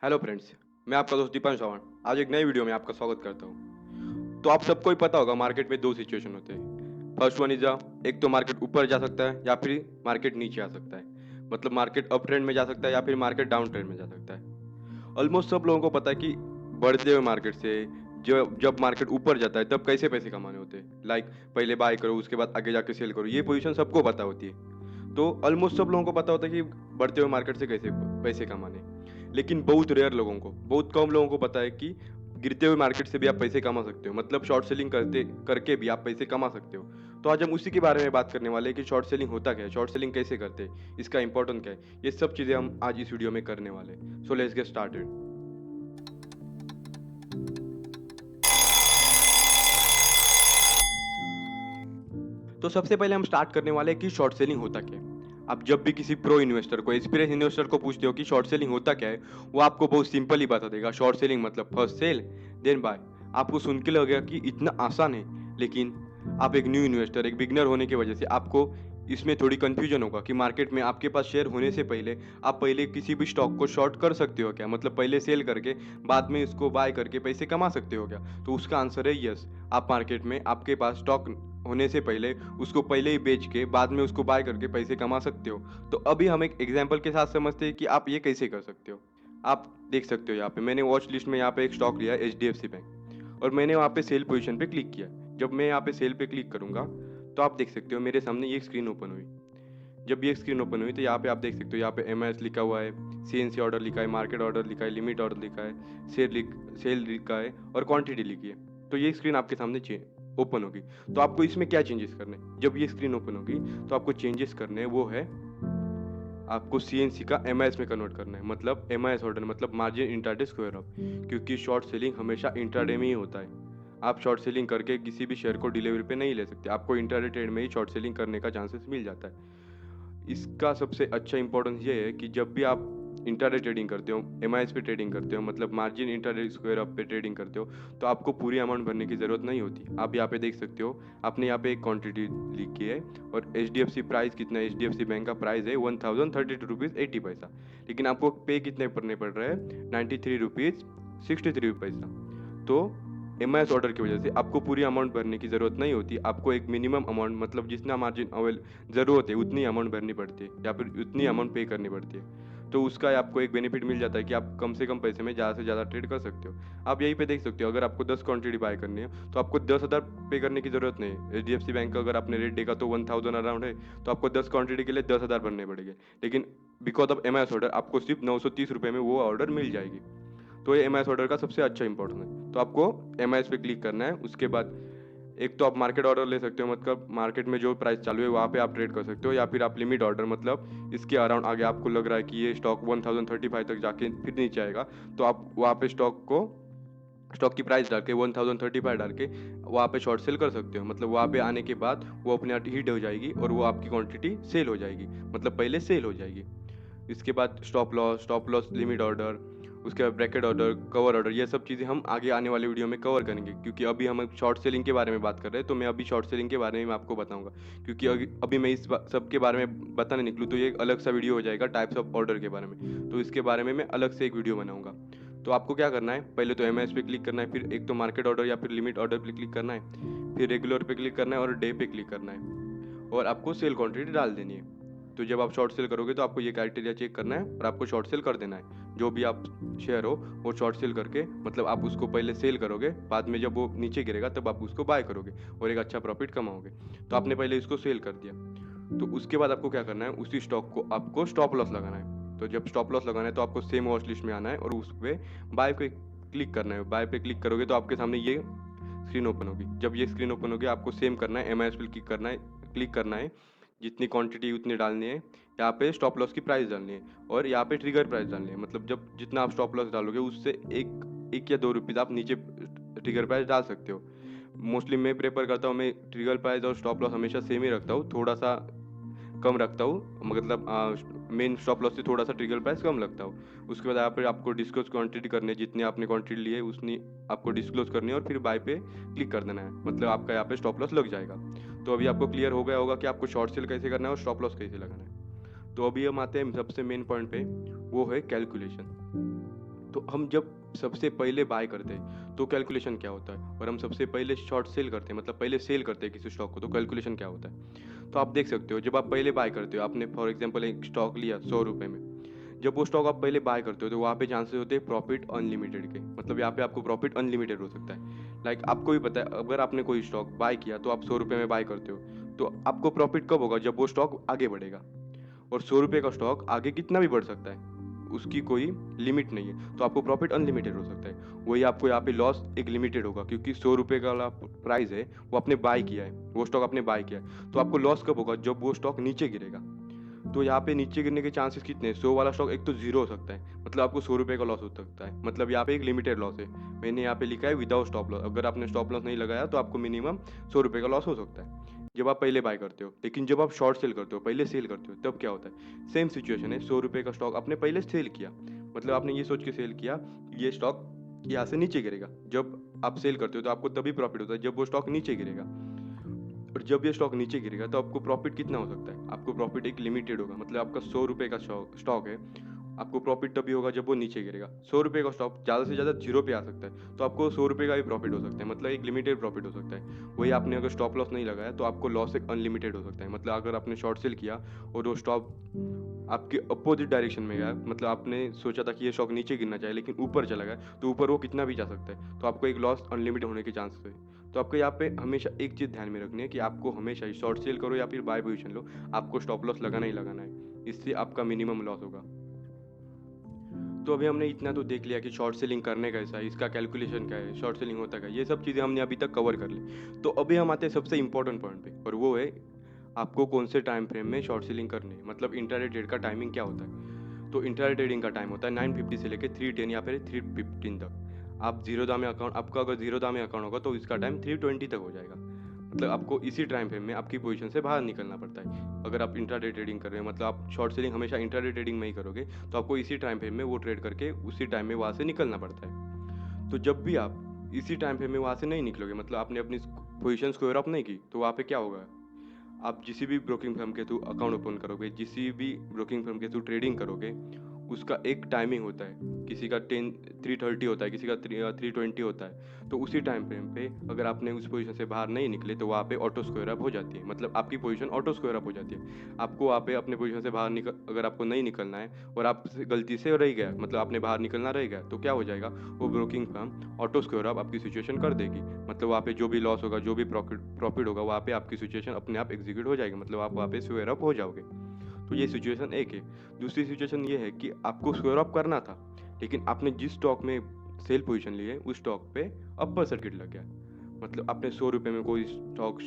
Hello friends. मैं आपका दोस्त दीपांशु चौहान आज एक नई वीडियो में आपका स्वागत करता हूँ। तो आप सबको ही पता होगा मार्केट में दो सिचुएशन होते हैं। फर्स्ट वन इज एक तो मार्केट ऊपर जा सकता है या फिर मार्केट नीचे आ सकता है। मतलब मार्केट अप ट्रेंड में जा सकता है या फिर मार्केट डाउन ट्रेंड में जा सकता है। ऑलमोस्ट सब लोगों को पता है कि बढ़ते हुए मार्केट से जब जब मार्केट ऊपर जाता है तब कैसे पैसे कमाने होते हैं। लाइक पहले बाय करो, उसके बाद आगे जाके सेल करो, ये पोजीशन सबको पता होती है। तो ऑलमोस्ट सब लोगों को पता होता है कि बढ़ते हुए मार्केट से कैसे पैसे कमाने। लेकिन बहुत रेयर लोगों को, बहुत कम लोगों को पता है कि गिरते हुए मार्केट से भी आप पैसे कमा सकते हो। मतलब शॉर्ट सेलिंग करते करके भी आप पैसे कमा सकते हो। तो आज हम उसी के बारे में बात करने वाले हैं कि शॉर्ट सेलिंग होता क्या है, शॉर्ट सेलिंग कैसे करते हैं, इसका इंपॉर्टेंट क्या है। ये सब चीजें हम आज इस वीडियो में करने वाले हैं। So let's get started. तो सबसे पहले हम स्टार्ट करने वाले हैं कि शॉर्ट सेलिंग होता क्या है। आप जब भी किसी प्रो इन्वेस्टर को, एक्सपीरियंस इन्वेस्टर को पूछते हो कि शॉर्ट सेलिंग होता क्या है, वो आपको बहुत सिंपल ही बता देगा। शॉर्ट सेलिंग मतलब फर्स्ट सेल देन बाय। आपको सुन के लगेगा कि इतना आसान है, लेकिन आप एक न्यू इन्वेस्टर, एक बिगनर होने की वजह से आपको इसमें थोड़ी कंफ्यूजन होगा कि मार्केट में आपके पास शेयर होने से पहले आप पहले किसी भी स्टॉक को शॉर्ट कर सकते हो क्या, मतलब पहले सेल करके बाद में इसको बाय करके पैसे कमा सकते हो क्या। तो उसका आंसर है यस। आप मार्केट में आपके पास स्टॉक होने से पहले उसको पहले ही बेच के बाद में उसको बाय करके पैसे कमा सकते हो। तो अभी हम एक एग्जांपल के साथ समझते हैं कि आप ये कैसे कर सकते हो। आप देख सकते हो यहाँ पे मैंने वॉच लिस्ट में यहाँ पे एक स्टॉक लिया H D F C bank, और मैंने वहाँ पे सेल पोजीशन पे क्लिक किया। जब मैं यहाँ पे सेल पे क्लिक करूंगा तो आप देख सकते हो मेरे सामने ये स्क्रीन ओपन हुई। जब ये स्क्रीन ओपन हुई तो यहाँ पे आप देख सकते हो, यहाँ पे एम लिखा हुआ है, सी एन सी ऑर्डर लिखा है, मार्केट ऑर्डर लिखा है, लिमिट ऑर्डर लिखा है, सेल लिखा है और क्वांटिटी लिखी है। तो ये स्क्रीन आपके सामने ओपन होगी। तो आपको इसमें क्या चेंजेस करने हैं? जब ये स्क्रीन ओपन होगी तो आपको चेंजेस करने हैं, वो है आपको सीएनसी का एमआईएस में कन्वर्ट करना है। मतलब एमआईएस ऑर्डर मतलब मार्जिन इंट्राडे स्क्वायर ऑफ, क्योंकि शॉर्ट सेलिंग हमेशा इंट्राडे में ही होता है। आप शॉर्ट सेलिंग करके किसी भी शेयर को डिलीवरी पे नहीं ले सकते, आपको इंट्राडे ट्रेड में ही शॉर्ट सेलिंग करने का चांसेस मिल जाता है। इसका सबसे अच्छा इंपॉर्टेंस ये है कि जब भी आप इंट्राडे ट्रेडिंग करते हो, एमआईएस पे ट्रेडिंग करते हो, मतलब मार्जिन इंट्राडे स्क्वायर अप पे ट्रेडिंग करते हो, तो आपको पूरी अमाउंट भरने की ज़रूरत नहीं होती। आप यहाँ पे देख सकते हो, आपने यहाँ पे एक क्वांटिटी लिखी है और H D F C price कितना है, H D F C bank का प्राइस है 1032 रुपीज़ 80 पैसा। लेकिन आपको पे कितने पड़ने पड़ रहे हैं, 93 रुपीज़ 63 पैसा। तो एम ऑर्डर की वजह से आपको पूरी अमाउंट भरने की ज़रूरत नहीं होती। आपको एक मिनिमम अमाउंट, मतलब जितना मार्जिन ज़रूरत है उतनी अमाउंट भरनी पड़ती है या फिर उतनी अमाउंट पे करनी पड़ती है। तो उसका आपको एक बेनिफिट मिल जाता है कि आप कम से कम पैसे में ज़्यादा से ज़्यादा ट्रेड कर सकते हो। आप यहीं पे देख सकते हो, अगर आपको 10 क्वांटिटी बाय करनी है तो आपको 10,000 पे करने की ज़रूरत नहीं है। H D F C bank का अगर आपने रेट देखा तो 1000 अराउंड है, तो आपको 10 क्वांटिटी के लिए 10,000 भरने पड़ेंगे। लेकिन बिकॉज ऑफ एम ऑर्डर आपको सिर्फ 930 रुपये में वो ऑर्डर मिल जाएगी। तो ये एम ऑर्डर का सबसे अच्छा इंपॉर्टेंट है। तो आपको एम पे क्लिक करना है। उसके बाद एक तो आप मार्केट ऑर्डर ले सकते हो, मतलब मार्केट में जो प्राइस चालू है वहाँ पे आप ट्रेड कर सकते हो, या फिर आप लिमिट ऑर्डर, मतलब इसके अराउंड आगे आपको लग रहा है कि ये स्टॉक 1035 तक जाके फिर नीचे आएगा, तो आप वहाँ पे स्टॉक की प्राइस डाल के 1035 डाल के वहाँ पे शॉर्ट सेल कर सकते हो। मतलब वहाँ पे आने के बाद वो अपने आप हिट हो जाएगी और वो आपकी क्वांटिटी सेल हो जाएगी, मतलब पहले सेल हो जाएगी। इसके बाद स्टॉप लॉस लिमिट ऑर्डर, उसके बाद ब्रैकेट ऑर्डर, कवर ऑर्डर, ये सब चीज़ें हम आगे आने वाले वीडियो में कवर करेंगे। क्योंकि अभी हम शॉर्ट सेलिंग के बारे में बात कर रहे हैं, तो मैं अभी शॉर्ट सेलिंग के बारे में आपको बताऊंगा। क्योंकि अभी मैं इस सब के बारे में बताने निकलूँ तो ये एक अलग सा वीडियो हो जाएगा टाइप्स ऑफ ऑर्डर के बारे में। तो इसके बारे में मैं अलग से एक वीडियो बनाऊंगा। तो आपको क्या करना है, पहले तो एम पे क्लिक करना है, फिर एक तो मार्केट ऑर्डर या फिर लिमिट ऑर्डर पे क्लिक करना है, फिर रेगुलर पे क्लिक करना है और डे पे क्लिक करना है, और आपको सेल क्वांटिटी डाल देनी है। तो जब आप शॉर्ट सेल करोगे तो आपको ये क्राइटेरिया चेक करना है और आपको शॉर्ट सेल कर देना है। जो भी आप शेयर हो वो शॉर्ट सेल करके, मतलब आप उसको पहले सेल करोगे, बाद में जब वो नीचे गिरेगा तब आप उसको बाय करोगे और एक अच्छा प्रॉफिट कमाओगे। तो आपने पहले इसको सेल कर दिया। तो उसके बाद आपको क्या करना है, उसी स्टॉक को आपको स्टॉप लॉस लगाना है। तो जब स्टॉप लॉस लगाना है तो आपको सेम वॉच लिस्ट में आना है और उस पर बाय पे क्लिक करना है। बाय पे क्लिक करोगे तो आपके सामने ये स्क्रीन ओपन होगी। जब ये स्क्रीन ओपन होगी आपको सेम करना है, एम पे क्लिक करना है, जितनी क्वांटिटी उतनी डालनी है। यहाँ पे स्टॉप लॉस की प्राइस डालनी है और यहाँ पे ट्रिगर प्राइस डालनी है। मतलब जब जितना आप स्टॉप लॉस डालोगे उससे एक या 2 रुपीज़ आप नीचे ट्रिगर प्राइस डाल सकते हो। मोस्टली मैं प्रेफर करता हूँ, मैं ट्रिगर प्राइस और स्टॉप लॉस हमेशा सेम ही रखता हूँ, थोड़ा सा कम रखता हूँ, मतलब मेन स्टॉप लॉस से थोड़ा सा ट्रिगर प्राइस कम लगता हूँ। उसके बाद यहाँ पे आपको डिस्क्लोज क्वांटिटी करनी है, जितनी आपने क्वांटिटी ली है उतनी आपको डिस्क्लोज करनी है और फिर बाय पे क्लिक कर देना है, मतलब आपका यहाँ पे स्टॉप लॉस लग जाएगा। तो अभी आपको क्लियर हो गया होगा कि आपको शॉर्ट सेल कैसे करना है और स्टॉप लॉस कैसे लगाना है। तो अभी हम आते हैं सबसे मेन पॉइंट पे, वो है कैलकुलेशन। तो हम जब सबसे पहले बाय करते हैं तो कैलकुलेशन क्या होता है, और हम सबसे पहले शॉर्ट सेल करते हैं मतलब पहले सेल करते हैं किसी स्टॉक को, तो कैलकुलेशन क्या होता है। तो आप देख सकते हो जब आप पहले बाय करते हो, आपने फॉर एग्जांपल एक स्टॉक लिया 100 रुपये में। जब वो स्टॉक आप पहले बाय करते हो तो वहाँ पे चांसेस होते हैं प्रॉफिट अनलिमिटेड के, मतलब यहाँ पे आपको प्रॉफिट अनलिमिटेड हो सकता है। लाइक आपको भी पता है अगर आपने कोई स्टॉक बाय किया तो आप 100 रुपये में बाय करते हो, तो आपको प्रॉफिट कब होगा, जब वो स्टॉक आगे बढ़ेगा। और 100 रुपये का स्टॉक आगे कितना भी बढ़ सकता है, उसकी कोई लिमिट नहीं है, तो आपको प्रॉफिट अनलिमिटेड हो सकता है। वही आपको यहाँ पे लॉस एक लिमिटेड होगा, क्योंकि 100 रुपये का वाला प्राइस है, वो आपने बाय किया है, वो स्टॉक आपने बाय किया है, तो आपको लॉस कब होगा, जब वो स्टॉक नीचे गिरेगा। तो यहाँ पे नीचे गिरने के चांसेस कितने हैं, 100 वाला स्टॉक एक तो जीरो हो सकता है, मतलब आपको 100 रुपये का लॉस हो सकता है, मतलब यहाँ पे एक लिमिटेड लॉस है। मैंने यहाँ पे लिखा है विदाउट स्टॉप लॉस, अगर आपने स्टॉप लॉस नहीं लगाया तो आपको मिनिमम 100 रुपये का लॉस हो सकता है जब आप पहले बाय करते हो। लेकिन जब आप शॉर्ट सेल करते हो, पहले सेल करते हो, तब क्या होता है, सेम सिचुएशन है, 100 रुपये का स्टॉक आपने पहले सेल किया, मतलब आपने ये सोच के सेल किया कि ये स्टॉक यहाँ से नीचे गिरेगा। जब आप सेल करते हो तो आपको तभी प्रॉफिट होता है जब वो स्टॉक नीचे गिरेगा, और जब ये स्टॉक नीचे गिरेगा तो आपको प्रॉफिट कितना हो सकता है, आपको प्रॉफिट एक लिमिटेड होगा, मतलब आपका 100 रुपये का स्टॉक है, आपको प्रॉफिट तभी होगा जब वो नीचे गिरेगा। 100 रुपये का स्टॉक ज़्यादा से ज़्यादा जीरो पे आ सकता है, तो आपको 100 रुपये का ही प्रॉफिट हो सकता है, मतलब एक लिमिटेड प्रॉफिट हो सकता है। वही आपने अगर स्टॉप लॉस नहीं लगाया तो आपको लॉस एक अनलिमिटेड हो सकता है, मतलब अगर आपने शॉर्ट सेल किया और वो स्टॉक आपके अपोजिट डायरेक्शन में गया, मतलब आपने सोचा था कि ये स्टॉक नीचे गिरना चाहिए लेकिन ऊपर चला गया, तो ऊपर वो कितना भी जा सकता है, तो आपको एक लॉस अनलिमिटेड होने के चांसेस है। तो आपको यहाँ पे हमेशा एक चीज़ ध्यान में रखनी है कि आपको हमेशा ही शॉर्ट सेल करो या फिर बाय पोजीशन लो, आपको स्टॉप लॉस लगाना ही लगाना है, इससे आपका मिनिमम लॉस होगा। तो अभी हमने इतना तो देख लिया कि शॉर्ट सेलिंग करने कैसा है, इसका कैलकुलेशन क्या है, शॉर्ट सेलिंग होता क्या है, ये सब चीज़ें हमने अभी तक कवर कर ली। तो अभी हम आते हैं सबसे इंपॉर्टेंट पॉइंट पे, और वो है आपको कौन से टाइम फ्रेम में शॉर्ट सेलिंग करनी है, मतलब इंट्राडे ट्रेड का टाइमिंग क्या होता है। तो इंट्राडे ट्रेडिंग का टाइम होता है 9:50 से लेकर 3:10 या फिर 3:15 तक। आप जीरो दाम में अकाउंट, आपका अगर जीरो दाम में अकाउंट होगा तो इसका टाइम 3:20 तक हो जाएगा। मतलब आपको इसी टाइम फ्रेम में आपकी पोजीशन से बाहर निकलना पड़ता है। अगर आप इंट्राडे ट्रेडिंग कर रहे हैं, मतलब आप शॉर्ट सेलिंग हमेशा इंट्राडे ट्रेडिंग में ही करोगे, तो आपको इसी टाइम फ्रेम में वो ट्रेड करके उसी टाइम में वहाँ से निकलना पड़ता है। तो जब भी आप इसी टाइम फ्रेम में वहाँ से नहीं निकलोगे, मतलब आपने अपनी पोजीशन स्क्वायर अप नहीं की, तो वहाँ पे क्या होगा, आप जिस भी ब्रोकिंग फर्म के थ्रू अकाउंट ओपन करोगे, जिस भी ब्रोकिंग फर्म के थ्रू ट्रेडिंग करोगे, उसका एक टाइमिंग होता है, किसी का 3:30 होता है, किसी का 3:20 होता है। तो उसी टाइम फ्रेम पे अगर आपने उस पोजीशन से बाहर नहीं निकले तो वहाँ पे ऑटो स्क्वायर अप हो जाती है, मतलब आपकी पोजीशन ऑटो स्क्वायर अप हो जाती है। आपको वहाँ पे अपने पोजीशन से बाहर निकल, अगर आपको नहीं निकलना है और आप गलती से रह गया, मतलब आपने बाहर निकलना रह गया, तो क्या हो जाएगा, वो broking firm auto square up आपकी सिचुएशन कर देगी, मतलब वहाँ पे जो भी लॉस होगा, जो भी प्रॉफिट होगा, वहाँ पे आपकी सिचुएशन अपने आप एग्जीक्यूट हो जाएगी, मतलब आप वहाँ पे स्क्वायर अप हो जाओगे। तो ये सिचुएशन एक है। दूसरी सिचुएशन ये है कि आपको स्क्वायर अप करना था, लेकिन आपने जिस स्टॉक में सेल पोजीशन ली है उस स्टॉक पे अपर सर्किट लग गया, मतलब आपने 100 रुपये में कोई स्टॉक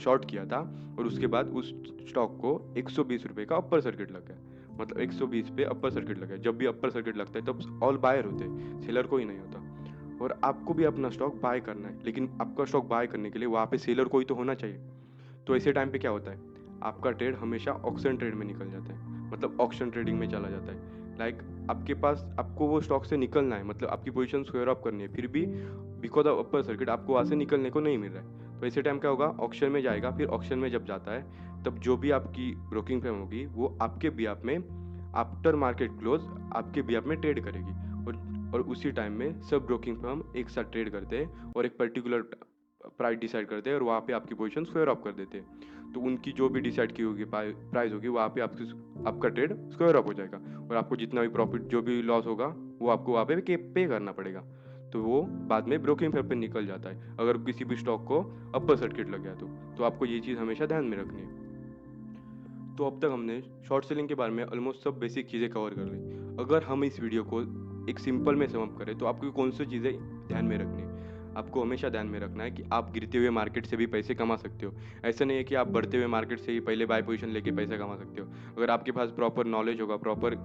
शॉर्ट किया था और उसके बाद उस स्टॉक को 120 रुपये का अपर सर्किट लग गया, मतलब 120 पे अपर सर्किट लग गया। जब भी अपर सर्किट लगता है तब ऑल बायर होते हैं, सेलर कोई नहीं होता, और आपको भी अपना स्टॉक बाय करना है, लेकिन आपका स्टॉक बाय करने के लिए वहाँ पे सेलर कोई तो होना चाहिए। तो ऐसे टाइम पे क्या होता है, आपका ट्रेड हमेशा ऑक्शन ट्रेड में निकल जाता है, मतलब ऑक्शन ट्रेडिंग में चला जाता है। लाइक आपके पास, आपको वो स्टॉक से निकलना है, मतलब आपकी पोजीशन स्क्वायर अप करनी है, फिर भी बिकॉज ऑफ अपर सर्किट आपको वहाँ से निकलने को नहीं मिल रहा है। तो ऐसे टाइम क्या होगा, ऑक्शन में जाएगा, फिर ऑक्शन में जब जाता है तब जो भी आपकी ब्रोकिंग फर्म होगी वो आपके बिहाफ में आफ्टर मार्केट क्लोज आपके बिहाफ में ट्रेड करेगी, और उसी टाइम में सब ब्रोकिंग फर्म एक साथ ट्रेड करते हैं और एक पर्टिकुलर प्राइस डिसाइड करते हैं और वहाँ पे आपकी पोजीशन स्क्वायर अप कर देते हैं। तो उनकी जो भी डिसाइड की होगी प्राइस होगी, वहाँ पे आपका ट्रेड स्क्वायर अप हो जाएगा, और आपको जितना भी प्रॉफिट, जो भी लॉस होगा, वो आपको वहाँ पे पे करना पड़ेगा। तो वो बाद में ब्रोकिंग फर्म पे निकल जाता है अगर किसी भी स्टॉक को अपर सर्किट लग गया तो आपको ये चीज़ हमेशा ध्यान में रखनी है। तो अब तक हमने शॉर्ट सेलिंग के बारे में ऑलमोस्ट सब बेसिक चीज़ें कवर कर ली। अगर हम इस वीडियो को एक सिंपल में समअप करें तो आपको कौन सी चीज़ें ध्यान में रखनी है, आपको हमेशा ध्यान में रखना है कि आप गिरते हुए मार्केट से भी पैसे कमा सकते हो। ऐसा नहीं है कि आप बढ़ते हुए मार्केट से ही पहले बाय पोजीशन लेके पैसे कमा सकते हो। अगर आपके पास प्रॉपर नॉलेज होगा, प्रॉपर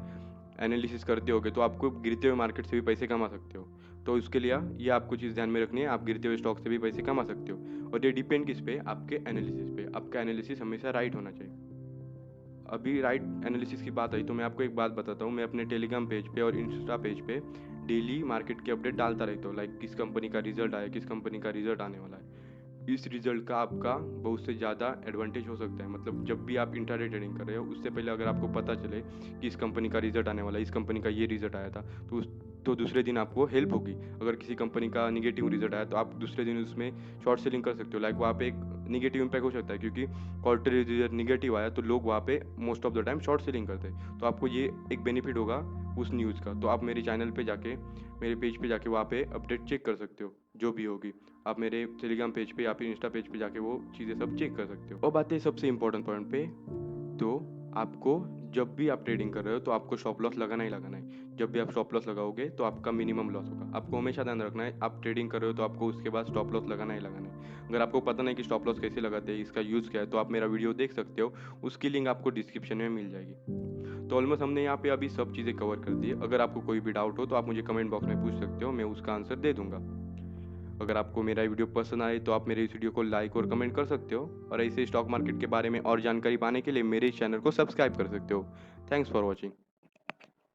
एनालिसिस करते होगे, तो आपको गिरते हुए मार्केट से भी पैसे कमा सकते हो। तो उसके लिए ये आपको चीज़ ध्यान में रखनी है, आप गिरते हुए स्टॉक से भी पैसे कमा सकते हो, और ये डिपेंड किस पे, आपके एनालिसिस पे। आपका एनालिसिस हमेशा राइट होना चाहिए। अभी राइट एनालिसिस की बात आई तो मैं आपको एक बात बताता हूँ, मैं अपने टेलीग्राम पेज पे और इंस्टा पेज पे डेली मार्केट के अपडेट डालता रहता हूँ, लाइक किस कंपनी का रिजल्ट आया, किस कंपनी का रिजल्ट आने वाला है। इस रिजल्ट का आपका बहुत से ज़्यादा एडवांटेज हो सकता है, मतलब जब भी आप इंट्राडे ट्रेडिंग कर रहे हो उससे पहले अगर आपको पता चले कि इस कंपनी का रिजल्ट आने वाला है, इस कंपनी का ये रिजल्ट आया था, तो दूसरे दिन आपको हेल्प होगी। अगर किसी कंपनी का नेगेटिव रिजल्ट आया तो आप दूसरे दिन उसमें शॉर्ट सेलिंग कर सकते हो। लाइक वहाँ पे एक नेगेटिव इम्पैक्ट हो सकता है, क्योंकि क्वार्टरली रिजल्ट नेगेटिव आया तो लोग वहाँ पे most of the time short selling करते हैं। तो आपको ये एक बेनिफिट होगा उस न्यूज़ का। तो आप मेरे चैनल पे जाके, मेरे पेज पे जाके वहाँ पे अपडेट चेक कर सकते हो जो भी होगी। आप मेरे टेलीग्राम पेज पे या फिर इंस्टा पेज पे जाके वो चीज़ें सब चेक कर सकते हो। अब आते हैं सबसे इम्पोर्टेंट पॉइंट पे। तो आपको जब भी आप ट्रेडिंग कर रहे हो तो आपको स्टॉप लॉस लगाना ही लगाना है। जब भी आप स्टॉप लॉस लगाओगे तो आपका मिनिमम लॉस होगा। आपको हमेशा ध्यान रखना है, आप ट्रेडिंग कर रहे हो तो आपको उसके बाद स्टॉप लॉस लगाना ही लगाना है। अगर आपको पता नहीं कि स्टॉप लॉस कैसे लगाते हैं, इसका यूज़ क्या है, तो आप मेरा वीडियो देख सकते हो। उसकी लिंक आपको डिस्क्रिप्शन में मिल जाएगी। तो ऑलमोस्ट हमने यहाँ पे अभी सब चीज़ें कवर कर दी है। अगर आपको कोई भी डाउट हो तो आप मुझे कमेंट बॉक्स में पूछ सकते हो, मैं उसका आंसर दे दूंगा। अगर आपको मेरा वीडियो पसंद आए तो आप मेरे इस वीडियो को लाइक और कमेंट कर सकते हो, और ऐसे स्टॉक मार्केट के बारे में और जानकारी पाने के लिए मेरे इस चैनल को सब्सक्राइब कर सकते हो। Thanks for watching.